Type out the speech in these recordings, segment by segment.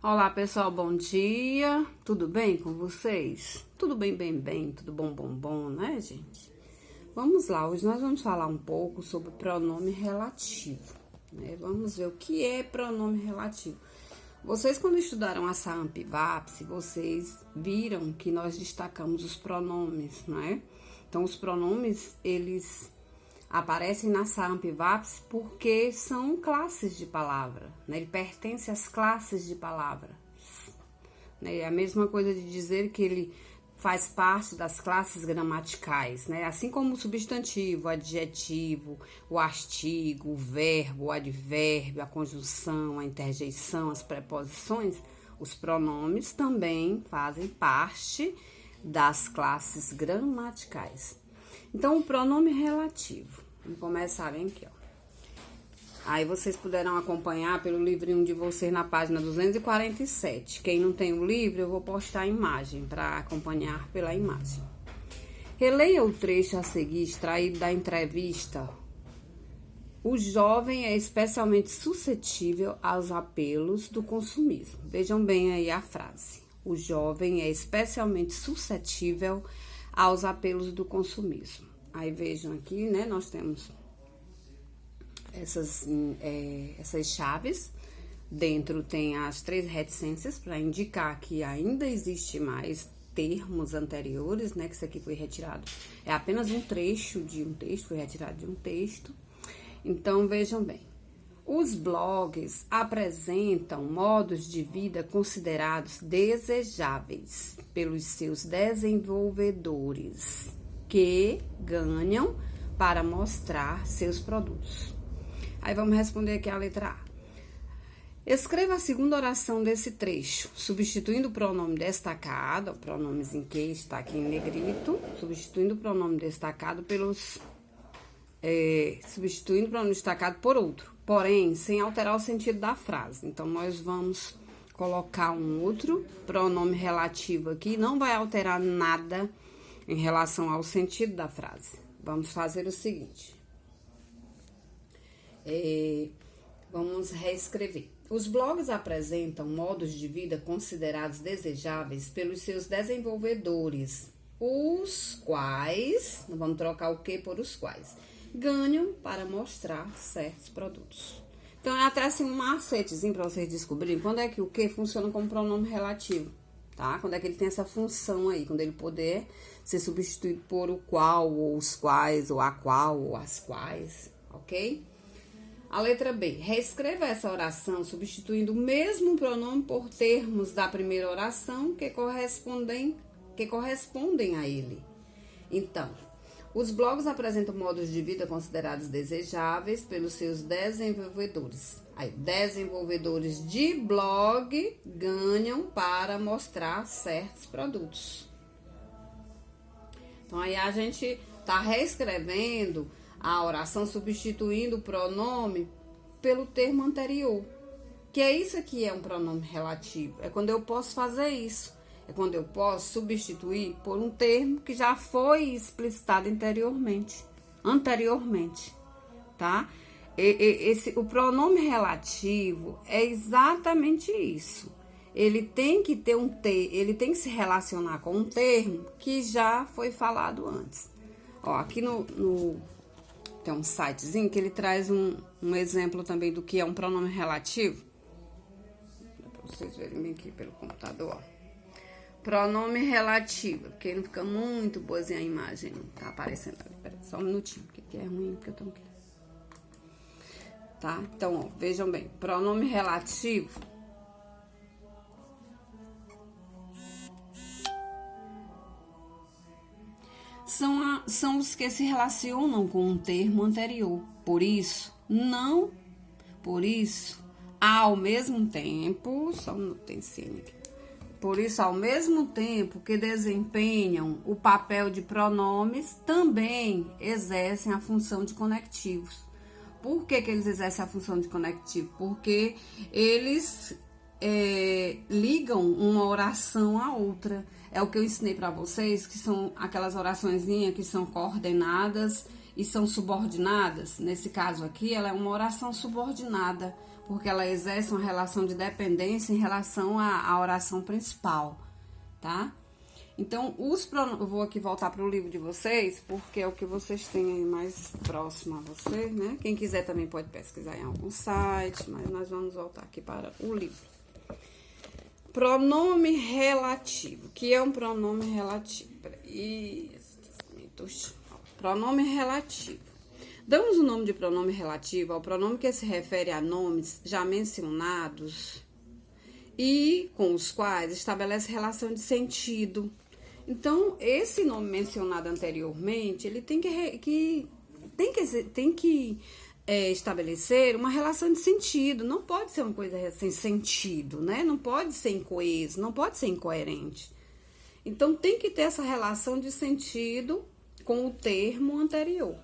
Olá, pessoal, bom dia. Tudo bem com vocês? Tudo bem, tudo bom, né, gente? Vamos lá, hoje nós vamos falar um pouco sobre pronome relativo, né? Vamos ver o que é pronome relativo. Vocês, quando estudaram a SAAMP e VAPS, vocês viram que nós destacamos os pronomes, né? Então, os pronomes, eles aparecem na SAAMP e VAPS porque são classes de palavra, né? Ele pertence às classes de palavra, né? É a mesma coisa de dizer que ele faz parte das classes gramaticais, né? Assim como o substantivo, o adjetivo, o artigo, o verbo, o advérbio, a conjunção, a interjeição, as preposições, os pronomes também fazem parte das classes gramaticais. Então, o pronome relativo. Vamos começar bem aqui, ó. Aí vocês puderão acompanhar pelo livrinho de vocês na página 247. Quem não tem o livro, eu vou postar a imagem para acompanhar pela imagem. Releia o trecho a seguir extraído da entrevista. O jovem é especialmente suscetível aos apelos do consumismo. Vejam bem aí a frase. O jovem é especialmente suscetível aos apelos do consumismo. Aí vejam aqui, né, nós temos essas chaves. Dentro tem as 3 reticências para indicar que ainda existe mais termos anteriores, né, que isso aqui foi retirado. É apenas um trecho de um texto, foi retirado de um texto. Então, vejam bem. Os blogs apresentam modos de vida considerados desejáveis pelos seus desenvolvedores, que ganham para mostrar seus produtos. Aí vamos responder aqui a letra A. Escreva a segunda oração desse trecho, substituindo o pronome destacado, o pronomes em que está aqui em negrito, substituindo o pronome destacado substituindo o pronome destacado por outro, porém, sem alterar o sentido da frase. Então, nós vamos colocar um outro pronome relativo aqui, não vai alterar nada em relação ao sentido da frase. Vamos fazer o seguinte. Vamos reescrever. Os blogs apresentam modos de vida considerados desejáveis pelos seus desenvolvedores, os quais, vamos trocar o que por os quais, ganham para mostrar certos produtos. Então, é até assim um macetezinho para vocês descobrirem quando é que o que funciona como pronome relativo, tá? Quando é que ele tem essa função aí, quando ele poder ser substituído por o qual, ou os quais, ou a qual, ou as quais, ok? A letra B. Reescreva essa oração substituindo o mesmo pronome por termos da primeira oração que correspondem a ele. Então, os blogs apresentam modos de vida considerados desejáveis pelos seus desenvolvedores. Aí, desenvolvedores de blog ganham para mostrar certos produtos. Então, aí a gente está reescrevendo a oração substituindo o pronome pelo termo anterior. Que é isso aqui, é um pronome relativo. É quando eu posso fazer isso. É quando eu posso substituir por um termo que já foi explicitado anteriormente, tá? O pronome relativo é exatamente isso. Ele tem que ter ele tem que se relacionar com um termo que já foi falado antes. Ó, aqui tem um sitezinho que ele traz um exemplo também do que é um pronome relativo. Dá pra vocês verem bem aqui pelo computador, ó. Pronome relativo, porque não fica muito boazinha a imagem, não tá aparecendo ali. Pera só um minutinho, porque é ruim, porque eu tô aqui. Tá? Então, ó, vejam bem, pronome relativo são os que se relacionam com um termo anterior. Por isso, ao mesmo tempo, só um minutinho aqui. Por isso, ao mesmo tempo que desempenham o papel de pronomes, também exercem a função de conectivos. Por que eles exercem a função de conectivo? Porque eles ligam uma oração à outra. É o que eu ensinei para vocês, que são aquelas oraçõezinhas que são coordenadas e são subordinadas. Nesse caso aqui, ela é uma oração subordinada, porque ela exerce uma relação de dependência em relação à oração principal, tá? Então, eu vou aqui voltar para o livro de vocês, porque é o que vocês têm aí mais próximo a vocês, né? Quem quiser também pode pesquisar em algum site, mas nós vamos voltar aqui para o livro. Pronome relativo. O que é um pronome relativo? Pronome relativo. Damos o nome de pronome relativo ao pronome que se refere a nomes já mencionados e com os quais estabelece relação de sentido. Então, esse nome mencionado anteriormente, ele tem que estabelecer uma relação de sentido. Não pode ser uma coisa sem sentido, né? Não pode ser incoeso, não pode ser incoerente. Então, tem que ter essa relação de sentido com o termo anterior.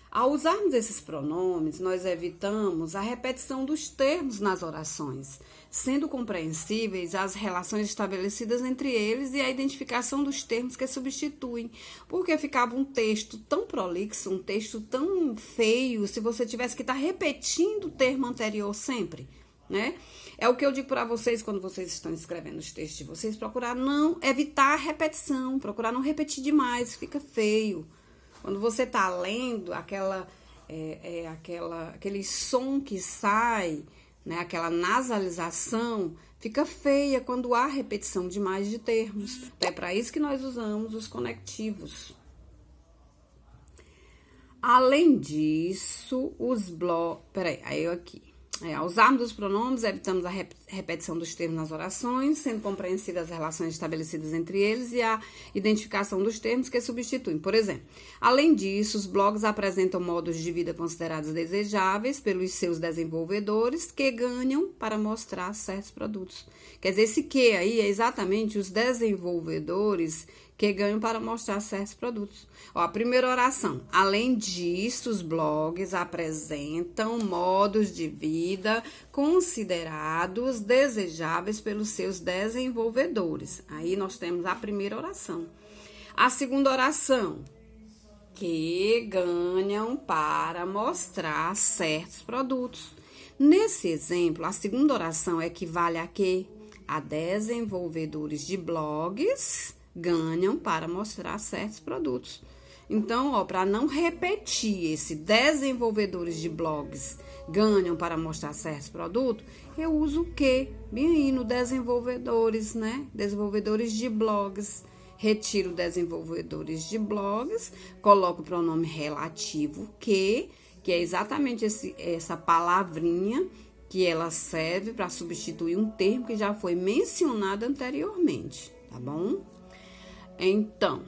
Ao usarmos esses pronomes, nós evitamos a repetição dos termos nas orações, sendo compreensíveis as relações estabelecidas entre eles e a identificação dos termos que substituem, porque ficava um texto tão prolixo, um texto tão feio, se você tivesse que estar repetindo o termo anterior sempre, né? É o que eu digo para vocês quando vocês estão escrevendo os textos de vocês, procurar não evitar a repetição, procurar não repetir demais, fica feio. Quando você está lendo aquele som que sai, né, aquela nasalização, fica feia quando há repetição demais de termos. Então, é para isso que nós usamos os conectivos. Além disso, os blocos... Peraí, aí eu aqui. Ao usarmos os pronomes, evitamos a repetição dos termos nas orações, sendo compreensíveis as relações estabelecidas entre eles e a identificação dos termos que substituem. Por exemplo, além disso, os blogs apresentam modos de vida considerados desejáveis pelos seus desenvolvedores que ganham para mostrar certos produtos. Quer dizer, esse que aí é exatamente os desenvolvedores que ganham para mostrar certos produtos. Ó, a primeira oração. Além disso, os blogs apresentam modos de vida considerados desejáveis pelos seus desenvolvedores. Aí nós temos a primeira oração. A segunda oração. Que ganham para mostrar certos produtos. Nesse exemplo, a segunda oração equivale a quê? A desenvolvedores de blogs ganham para mostrar certos produtos. Então, ó, para não repetir esse desenvolvedores de blogs ganham para mostrar certos produtos, eu uso o que? Bem aí no desenvolvedores, né? Desenvolvedores de blogs. Retiro desenvolvedores de blogs, coloco o pronome relativo que é exatamente essa palavrinha que ela serve para substituir um termo que já foi mencionado anteriormente, tá bom? Então,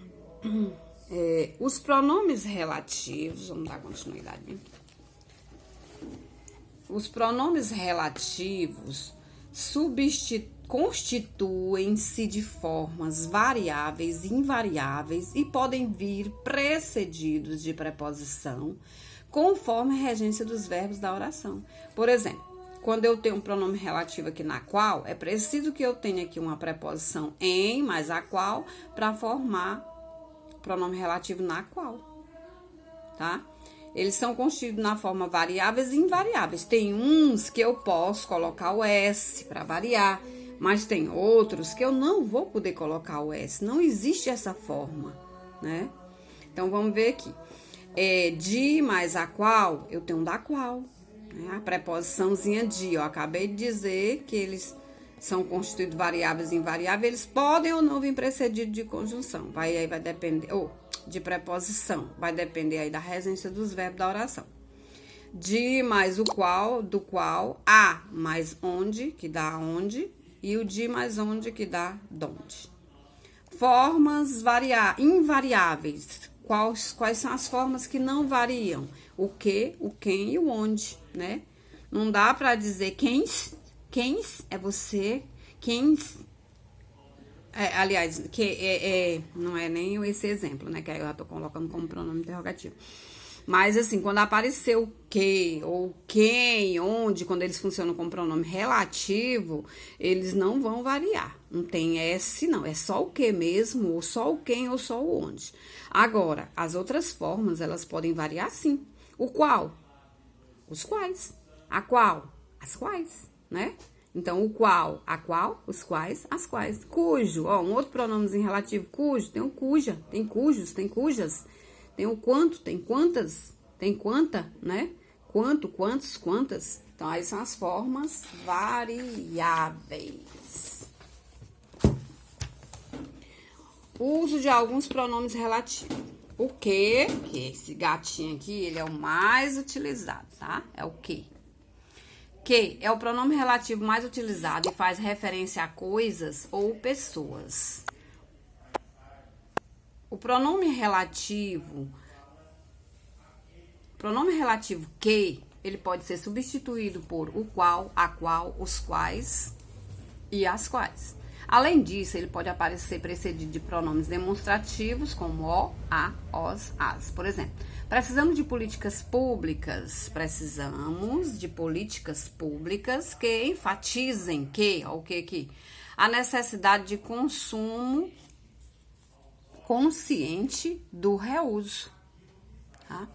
os pronomes relativos, vamos dar continuidade aqui. Os pronomes relativos constituem-se de formas variáveis e invariáveis e podem vir precedidos de preposição, conforme a regência dos verbos da oração. Por exemplo, quando eu tenho um pronome relativo aqui na qual, é preciso que eu tenha aqui uma preposição em mais a qual para formar pronome relativo na qual, tá? Eles são constituídos na forma variáveis e invariáveis. Tem uns que eu posso colocar o S para variar, mas tem outros que eu não vou poder colocar o S. Não existe essa forma, né? Então, vamos ver aqui. De mais a qual, eu tenho da qual. A preposiçãozinha de, eu acabei de dizer que eles são constituídos variáveis e invariáveis, eles podem ou não vir precedidos de conjunção. Aí vai depender, ou de preposição, vai depender aí da regência dos verbos da oração. De mais o qual, do qual, a mais onde, que dá onde, e o de mais onde, que dá donde. Formas invariáveis. Quais são as formas que não variam? O que, o quem e o onde, né? Não dá para dizer quem é você, aliás, não é nem esse exemplo, né? Que aí eu já tô colocando como pronome interrogativo. Mas, assim, quando aparecer o que, ou quem, onde, quando eles funcionam como pronome relativo, eles não vão variar. Não tem S, não. É só o que mesmo, ou só o quem, ou só o onde. Agora, as outras formas, elas podem variar sim. O qual? Os quais. A qual? as quais, né? Então, o qual, a qual, os quais, as quais. Cujo, ó, um outro pronomezinho relativo, cujo, tem o cuja, tem cujos, tem cujas, tem o quanto, tem quantas, tem quanta, né? Quanto, quantos, quantas. Então, aí são as formas variáveis. O uso de alguns pronomes relativos. O que esse gatinho aqui, ele é o mais utilizado, tá? É o que. Que é o pronome relativo mais utilizado e faz referência a coisas ou pessoas. O pronome relativo que, ele pode ser substituído por o qual, a qual, os quais e as quais. Além disso, ele pode aparecer precedido de pronomes demonstrativos, como o, a, os, as. Por exemplo, precisamos de políticas públicas que enfatizem que, ó, o que aqui? A necessidade de consumo consciente do reuso, tá?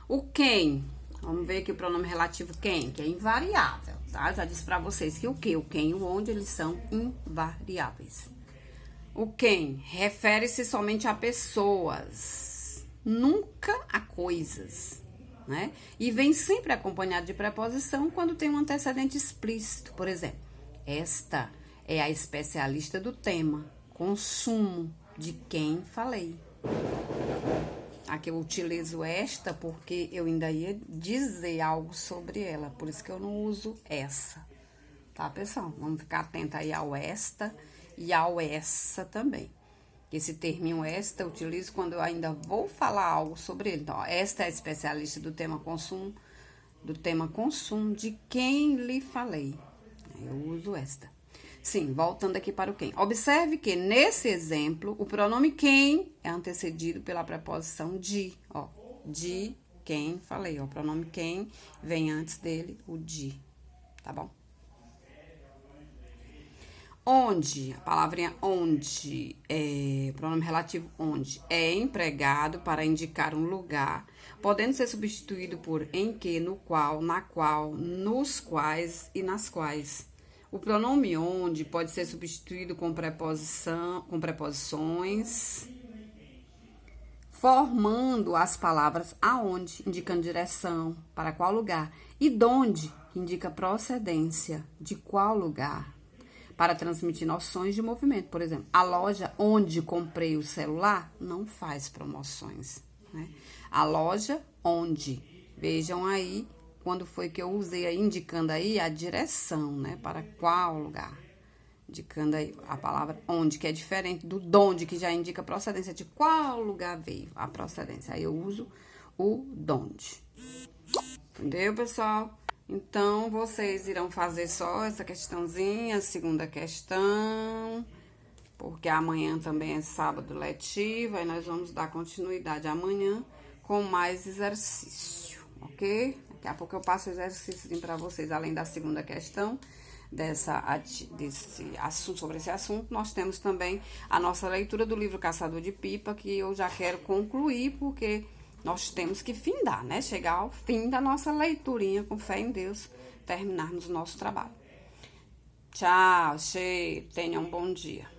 O quem, vamos ver aqui o pronome relativo quem, que é invariável, tá? Eu já disse pra vocês que o que, o quem e o onde, eles são invariáveis. O quem refere-se somente a pessoas, nunca a coisas, né? E vem sempre acompanhado de preposição quando tem um antecedente explícito. Por exemplo, esta é a especialista do tema, consumo, de quem falei. Aqui eu utilizo esta porque eu ainda ia dizer algo sobre ela, por isso que eu não uso essa, tá, pessoal? Vamos ficar atenta aí ao esta e ao essa também. Esse terminho esta eu utilizo quando eu ainda vou falar algo sobre ele. Então, ó, esta é a especialista do tema consumo, de quem lhe falei. Eu uso esta. Sim, voltando aqui para o quem. Observe que, nesse exemplo, o pronome quem é antecedido pela preposição de, ó. De quem falei, ó. O pronome quem vem antes dele, o de, tá bom? Onde, a palavrinha onde, pronome relativo onde, é empregado para indicar um lugar, podendo ser substituído por em que, no qual, na qual, nos quais e nas quais. O pronome onde pode ser substituído com preposições, formando as palavras aonde, indicando direção, para qual lugar, e donde, que indica procedência, de qual lugar, para transmitir noções de movimento. Por exemplo, a loja onde comprei o celular não faz promoções, né? A loja onde, vejam aí, quando foi que eu usei aí, indicando aí a direção, né? Para qual lugar? Indicando aí a palavra onde, que é diferente do donde, que já indica a procedência, de qual lugar veio a procedência. Aí eu uso o donde. Entendeu, pessoal? Então, vocês irão fazer só essa questãozinha, a segunda questão, porque amanhã também é sábado letivo, aí nós vamos dar continuidade amanhã com mais exercício, ok? Daqui a pouco eu passo o exercício para vocês, além da segunda questão, desse assunto, sobre esse assunto, nós temos também a nossa leitura do livro Caçador de Pipa, que eu já quero concluir, porque nós temos que findar, né? Chegar ao fim da nossa leiturinha, com fé em Deus, terminarmos o nosso trabalho. Tchau, cheio, tenham um bom dia.